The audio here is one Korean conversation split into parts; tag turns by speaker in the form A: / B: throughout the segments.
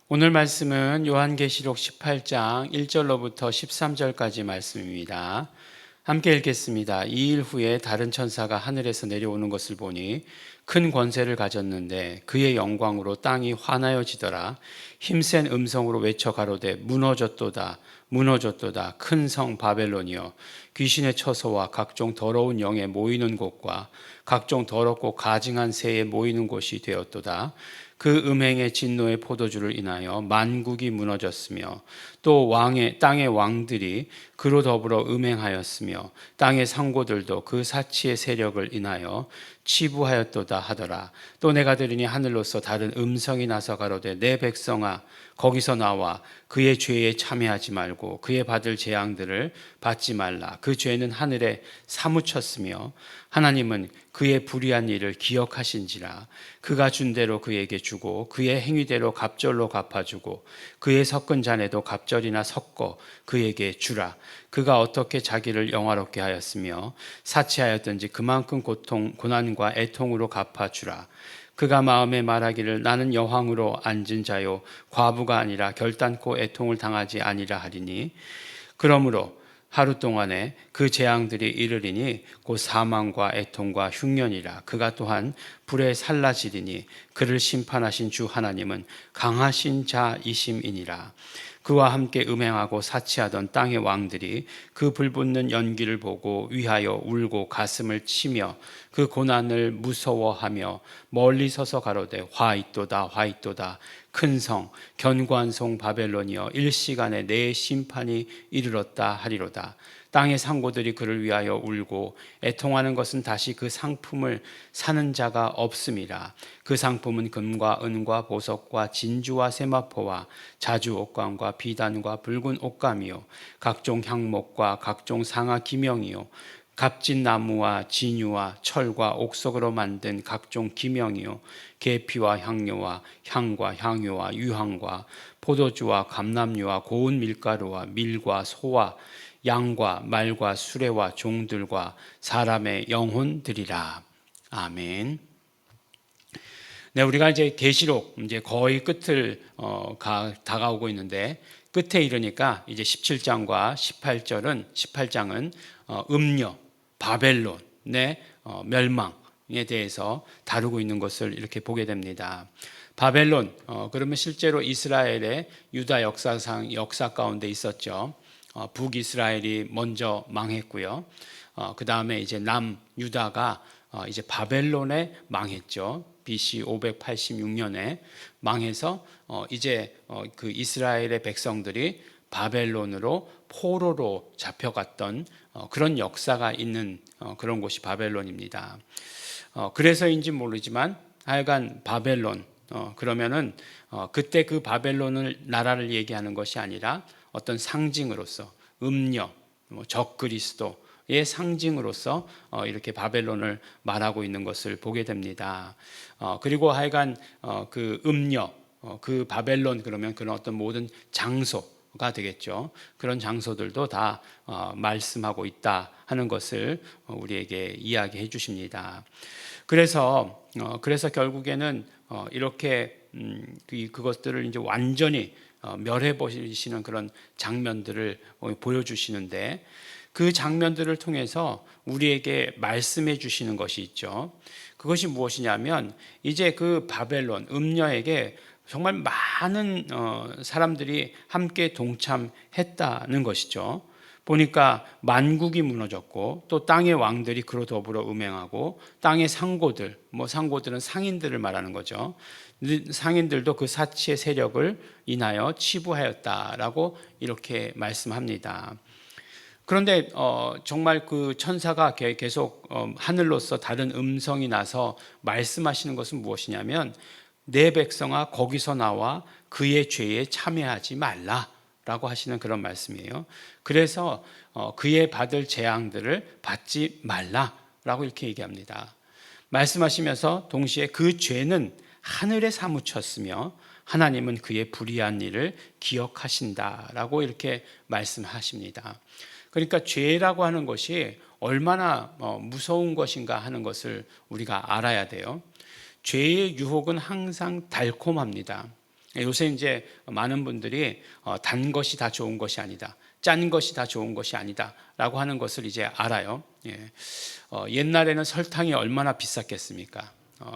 A: 오늘 말씀은 요한계시록 18장 1절로부터 13절까지 말씀입니다. 함께 읽겠습니다. 2일 후에 다른 천사가 하늘에서 내려오는 것을 보니 큰 권세를 가졌는데 그의 영광으로 땅이 환하여지더라. 힘센 음성으로 외쳐 가로되 무너졌도다 무너졌도다 큰 성 바벨론이여 귀신의 처소와 각종 더러운 영에 모이는 곳과 각종 더럽고 가증한 새에 모이는 곳이 되었도다. 그 음행의 진노의 포도주를 인하여 만국이 무너졌으며 또 땅의 왕들이 그로 더불어 음행하였으며 땅의 상고들도 그 사치의 세력을 인하여 치부하였도다 하더라. 또 내가 들으니 하늘로서 다른 음성이 나서 가로되 내 백성아 거기서 나와 그의 죄에 참여하지 말고 그의 받을 재앙들을 받지 말라. 그 죄는 하늘에 사무쳤으며 하나님은 그의 불의한 일을 기억하신지라. 그가 준 대로 그에게 주고 그의 행위대로 갑절로 갚아주고 그의 섞은 잔에도 갑절이나 섞어 그에게 주라. 그가 어떻게 자기를 영화롭게 하였으며 사치하였든지 그만큼 고난과 애통으로 갚아주라. 그가 마음에 말하기를 나는 여왕으로 앉은 자요 과부가 아니라 결단코 애통을 당하지 아니라 하리니 그러므로 하루 동안에 그 재앙들이 이르리니 곧 사망과 애통과 흉년이라. 그가 또한 불에 살라지리니 그를 심판하신 주 하나님은 강하신 자이심이니라. 그와 함께 음행하고 사치하던 땅의 왕들이 그 불붙는 연기를 보고 위하여 울고 가슴을 치며 그 고난을 무서워하며 멀리 서서 가로되 화 있도다 화 있도다 큰 성 견고한 성 바벨론이여 일시간에 내 심판이 이르렀다 하리로다. 땅의 상고들이 그를 위하여 울고 애통하는 것은 다시 그 상품을 사는 자가 없음이라. 그 상품은 금과 은과 보석과 진주와 세마포와 자주 옥감과 비단과 붉은 옥감이요 각종 향목과 각종 상아 기명이요 값진 나무와 진유와 철과 옥석으로 만든 각종 기명이요 계피와 향료와 향과 향유와 유향과 포도주와 감람류와 고운 밀가루와 밀과 소와 양과 말과 수레와 종들과 사람의 영혼들이라. 아멘. 네, 우리가 이제 계시록 이제 거의 끝을 다가오고 있는데 끝에 이르니까 이제 17장과 18장은 음녀 바벨론의 멸망에 대해서 다루고 있는 것을 이렇게 보게 됩니다. 바벨론 그러면 실제로 이스라엘의 유다 역사 가운데 있었죠. 북이스라엘이 먼저 망했고요. 그 다음에 이제 남유다가 이제 바벨론에 망했죠. BC 586년에 망해서 이제 그 이스라엘의 백성들이 바벨론으로 포로로 잡혀갔던 그런 역사가 있는 그런 곳이 바벨론입니다. 그래서인지 모르지만 하여간 바벨론 그러면은 그때 그 바벨론을 나라를 얘기하는 것이 아니라 어떤 상징으로서 음녀, 적그리스도의 상징으로서 이렇게 바벨론을 말하고 있는 것을 보게 됩니다. 그리고 하여간 그 음녀, 그 바벨론 그러면 그런 어떤 모든 장소가 되겠죠. 그런 장소들도 다 말씀하고 있다 하는 것을 우리에게 이야기해 주십니다. 그래서 결국에는 이렇게 그것들을 이제 완전히 멸해 버리시는 그런 장면들을 보여주시는데 그 장면들을 통해서 우리에게 말씀해 주시는 것이 있죠. 그것이 무엇이냐면 이제 그 바벨론 음녀에게 정말 많은 사람들이 함께 동참했다는 것이죠. 보니까 만국이 무너졌고 또 땅의 왕들이 그로 더불어 음행하고 땅의 상고들, 상고들은 상인들을 말하는 거죠. 상인들도 그 사치의 세력을 인하여 치부하였다라고 이렇게 말씀합니다. 그런데 정말 그 천사가 계속 하늘로서 다른 음성이 나서 말씀하시는 것은 무엇이냐면 내 백성아 거기서 나와 그의 죄에 참여하지 말라라고 하시는 그런 말씀이에요. 그래서 그의 받을 재앙들을 받지 말라라고 이렇게 얘기합니다. 말씀하시면서 동시에 그 죄는 하늘에 사무쳤으며 하나님은 그의 불의한 일을 기억하신다라고 이렇게 말씀하십니다. 그러니까 죄라고 하는 것이 얼마나 무서운 것인가 하는 것을 우리가 알아야 돼요. 죄의 유혹은 항상 달콤합니다. 요새 이제 많은 분들이 단 것이 다 좋은 것이 아니다, 짠 것이 다 좋은 것이 아니다라고 하는 것을 이제 알아요. 옛날에는 설탕이 얼마나 비쌌겠습니까?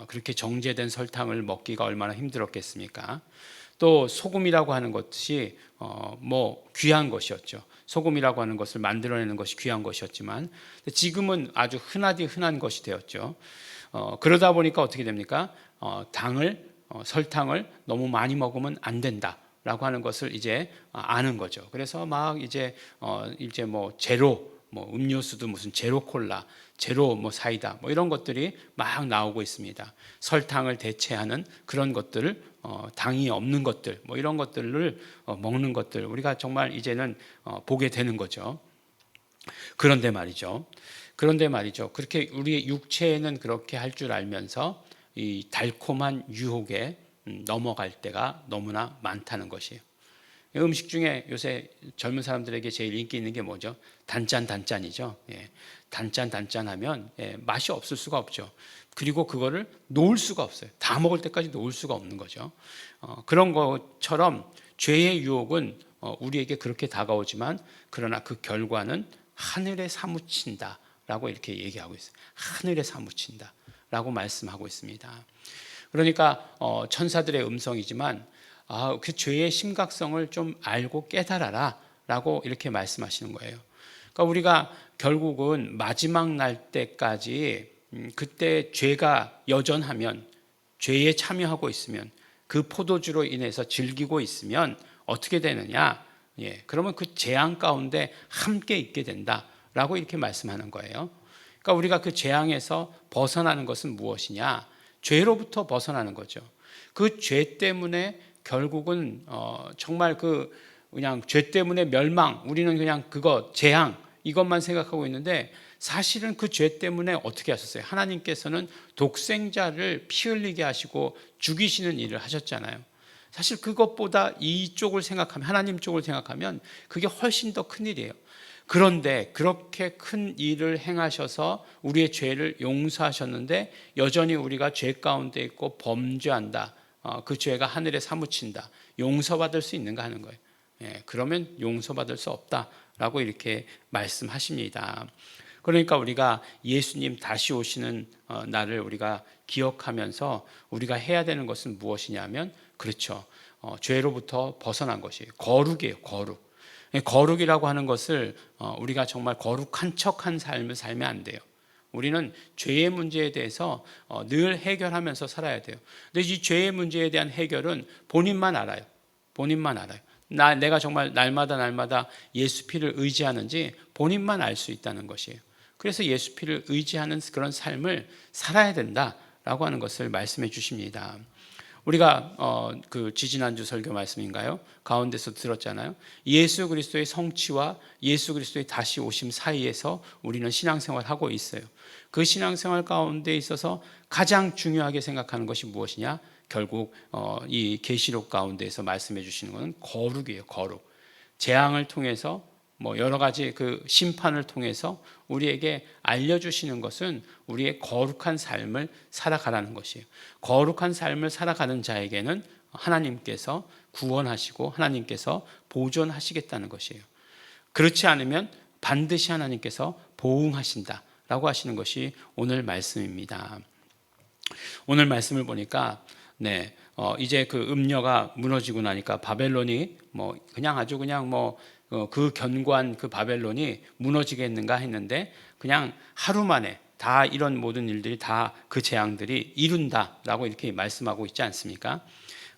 A: 그렇게 정제된 설탕을 먹기가 얼마나 힘들었겠습니까? 또 소금이라고 하는 것이 뭐 귀한 것이었죠. 소금이라고 하는 것을 만들어내는 것이 귀한 것이었지만 지금은 아주 흔하디 흔한 것이 되었죠. 그러다 보니까 어떻게 됩니까? 설탕을 너무 많이 먹으면 안 된다라고 하는 것을 이제 아는 거죠. 그래서 막 이제 뭐 제로, 뭐 음료수도 무슨 제로 콜라, 제로 뭐 사이다, 뭐 이런 것들이 막 나오고 있습니다. 설탕을 대체하는 그런 것들을 당이 없는 것들, 뭐 이런 것들을 먹는 것들 우리가 정말 이제는 보게 되는 거죠. 그런데 말이죠. 그렇게 우리의 육체에는 그렇게 할 줄 알면서 이 달콤한 유혹에 넘어갈 때가 너무나 많다는 것이에요. 음식 중에 요새 젊은 사람들에게 제일 인기 있는 게 뭐죠? 단짠이죠. 단짠하면 맛이 없을 수가 없죠. 그리고 그거를 놓을 수가 없어요. 다 먹을 때까지 놓을 수가 없는 거죠. 그런 것처럼 죄의 유혹은 우리에게 그렇게 다가오지만 그러나 그 결과는 하늘에 사무친다라고 이렇게 얘기하고 있어요. 하늘에 사무친다라고 말씀하고 있습니다. 그러니까 천사들의 음성이지만 그 죄의 심각성을 좀 알고 깨달아라 라고 이렇게 말씀하시는 거예요. 그러니까 우리가 결국은 마지막 날 때까지 그때 죄가 여전하면, 죄에 참여하고 있으면, 그 포도주로 인해서 즐기고 있으면 어떻게 되느냐? 그러면 그 재앙 가운데 함께 있게 된다라고 이렇게 말씀하는 거예요. 그러니까 우리가 그 재앙에서 벗어나는 것은 무엇이냐? 죄로부터 벗어나는 거죠. 그 죄 때문에 결국은 정말 그냥 죄 때문에 멸망, 우리는 그냥 그거 재앙 이것만 생각하고 있는데 사실은 그 죄 때문에 어떻게 하셨어요? 하나님께서는 독생자를 피 흘리게 하시고 죽이시는 일을 하셨잖아요. 사실 그것보다 이쪽을 생각하면, 하나님 쪽을 생각하면 그게 훨씬 더 큰 일이에요. 그런데 그렇게 큰 일을 행하셔서 우리의 죄를 용서하셨는데 여전히 우리가 죄 가운데 있고 범죄한다. 그 죄가 하늘에 사무친다. 용서받을 수 있는가 하는 거예요. 그러면 용서받을 수 없다라고 이렇게 말씀하십니다. 그러니까 우리가 예수님 다시 오시는 날을 우리가 기억하면서 우리가 해야 되는 것은 무엇이냐면, 그렇죠. 죄로부터 벗어난 것이 거룩이에요. 거룩이라고 하는 것을 우리가 정말 거룩한 척한 삶을 살면 안 돼요. 우리는 죄의 문제에 대해서 늘 해결하면서 살아야 돼요. 근데 이 죄의 문제에 대한 해결은 본인만 알아요. 내가 정말 날마다 예수 피를 의지하는지 본인만 알 수 있다는 것이에요. 그래서 예수 피를 의지하는 그런 삶을 살아야 된다라고 하는 것을 말씀해 주십니다. 우리가 그 지지난주 설교 말씀인가요? 가운데서 들었잖아요. 예수 그리스도의 성취와 예수 그리스도의 다시 오심 사이에서 우리는 신앙생활을 하고 있어요. 그 신앙생활 가운데 있어서 가장 중요하게 생각하는 것이 무엇이냐? 결국 이 계시록 가운데에서 말씀해 주시는 것은 거룩이에요. 거룩. 재앙을 통해서 뭐 여러 가지 그 심판을 통해서 우리에게 알려주시는 것은 우리의 거룩한 삶을 살아가라는 것이에요. 거룩한 삶을 살아가는 자에게는 하나님께서 구원하시고 하나님께서 보존하시겠다는 것이에요. 그렇지 않으면 반드시 하나님께서 보응하신다라고 하시는 것이 오늘 말씀입니다. 오늘 말씀을 보니까 이제 그 음녀가 무너지고 나니까 바벨론이 뭐 그냥 아주 그냥 뭐 그 견고한 그 바벨론이 무너지겠는가 했는데 그냥 하루 만에 다 이런 모든 일들이 다 그 재앙들이 이룬다라고 이렇게 말씀하고 있지 않습니까?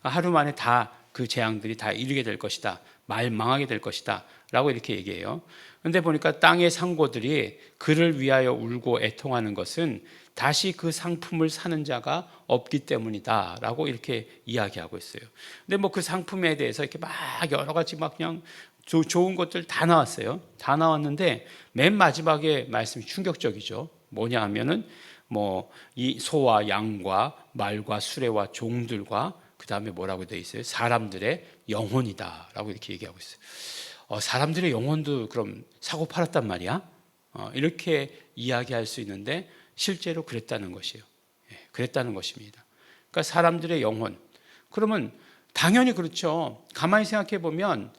A: 하루 만에 다 그 재앙들이 다 이루게 될 것이다. 망하게 될 것이다. 라고 이렇게 얘기해요. 그런데 보니까 땅의 상고들이 그를 위하여 울고 애통하는 것은 다시 그 상품을 사는 자가 없기 때문이다. 라고 이렇게 이야기하고 있어요. 근데 뭐 그 상품에 대해서 이렇게 막 여러 가지 막 그냥 좋은 것들 다 나왔어요. 다 나왔는데 맨 마지막에 말씀이 충격적이죠. 뭐냐 하면은 뭐 이 소와 양과 말과 수레와 종들과 그 다음에 뭐라고 되어 있어요? 사람들의 영혼이다라고 이렇게 얘기하고 있어요. 사람들의 영혼도 그럼 사고 팔았단 말이야? 이렇게 이야기할 수 있는데 실제로 그랬다는 것이에요. 그랬다는 것입니다. 그러니까 사람들의 영혼. 그러면 당연히 그렇죠. 가만히 생각해 보면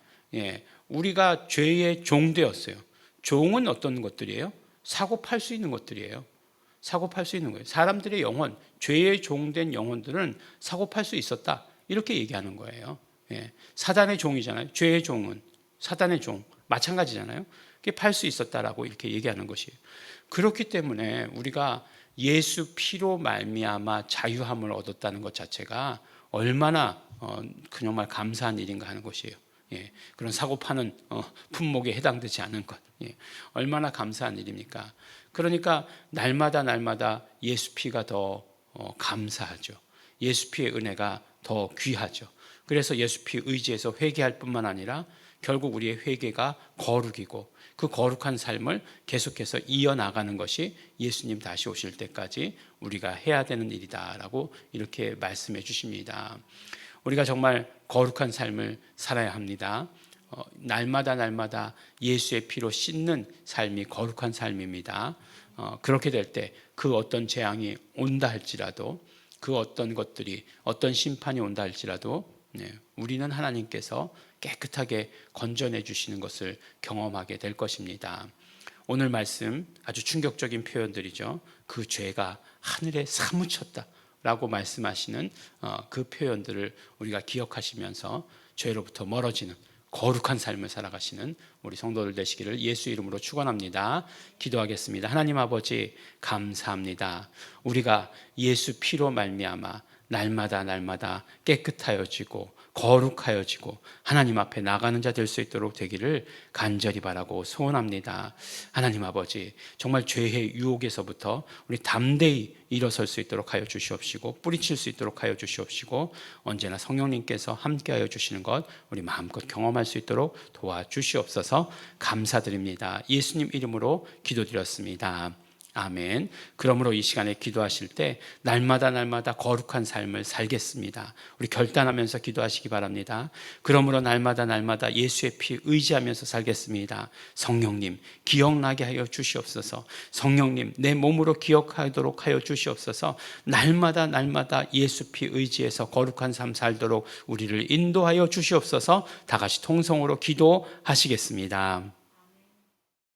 A: 우리가 죄의 종되었어요. 종은 어떤 것들이에요? 사고 팔 수 있는 것들이에요. 사고 팔 수 있는 거예요. 사람들의 영혼, 죄의 종된 영혼들은 사고 팔 수 있었다. 이렇게 얘기하는 거예요. 사단의 종이잖아요. 죄의 종은 사단의 종 마찬가지잖아요. 그게 팔 수 있었다라고 이렇게 얘기하는 것이에요. 그렇기 때문에 우리가 예수 피로 말미암아 자유함을 얻었다는 것 자체가 얼마나 정말 감사한 일인가 하는 것이에요. 그런 사고 파는 품목에 해당되지 않은 것, 얼마나 감사한 일입니까? 그러니까 날마다 예수 피가 더 감사하죠. 예수 피의 은혜가 더 귀하죠. 그래서 예수 피 의지해서 회개할 뿐만 아니라 결국 우리의 회개가 거룩이고 그 거룩한 삶을 계속해서 이어나가는 것이 예수님 다시 오실 때까지 우리가 해야 되는 일이다라고 이렇게 말씀해 주십니다. 우리가 정말 거룩한 삶을 살아야 합니다. 날마다 예수의 피로 씻는 삶이 거룩한 삶입니다. 그렇게 될 때 그 어떤 재앙이 온다 할지라도 그 어떤 것들이 어떤 심판이 온다 할지라도 우리는 하나님께서 깨끗하게 건져내 주시는 것을 경험하게 될 것입니다. 오늘 말씀 아주 충격적인 표현들이죠. 그 죄가 하늘에 사무쳤다 라고 말씀하시는 그 표현들을 우리가 기억하시면서 죄로부터 멀어지는 거룩한 삶을 살아가시는 우리 성도들 되시기를 예수 이름으로 축원합니다. 기도하겠습니다. 하나님 아버지 감사합니다. 우리가 예수 피로 말미암아 날마다 깨끗하여지고 거룩하여지고 하나님 앞에 나가는 자 될 수 있도록 되기를 간절히 바라고 소원합니다. 하나님 아버지 정말 죄의 유혹에서부터 우리 담대히 일어설 수 있도록 하여 주시옵시고 뿌리칠 수 있도록 하여 주시옵시고 언제나 성령님께서 함께하여 주시는 것 우리 마음껏 경험할 수 있도록 도와주시옵소서. 감사드립니다. 예수님 이름으로 기도드렸습니다. 아멘. 그러므로 이 시간에 기도하실 때 날마다 거룩한 삶을 살겠습니다. 우리 결단하면서 기도하시기 바랍니다. 그러므로 날마다 예수의 피 의지하면서 살겠습니다. 성령님 기억나게 하여 주시옵소서. 성령님 내 몸으로 기억하도록 하여 주시옵소서. 날마다 예수 피 의지해서 거룩한 삶 살도록 우리를 인도하여 주시옵소서. 다 같이 통성으로 기도하시겠습니다.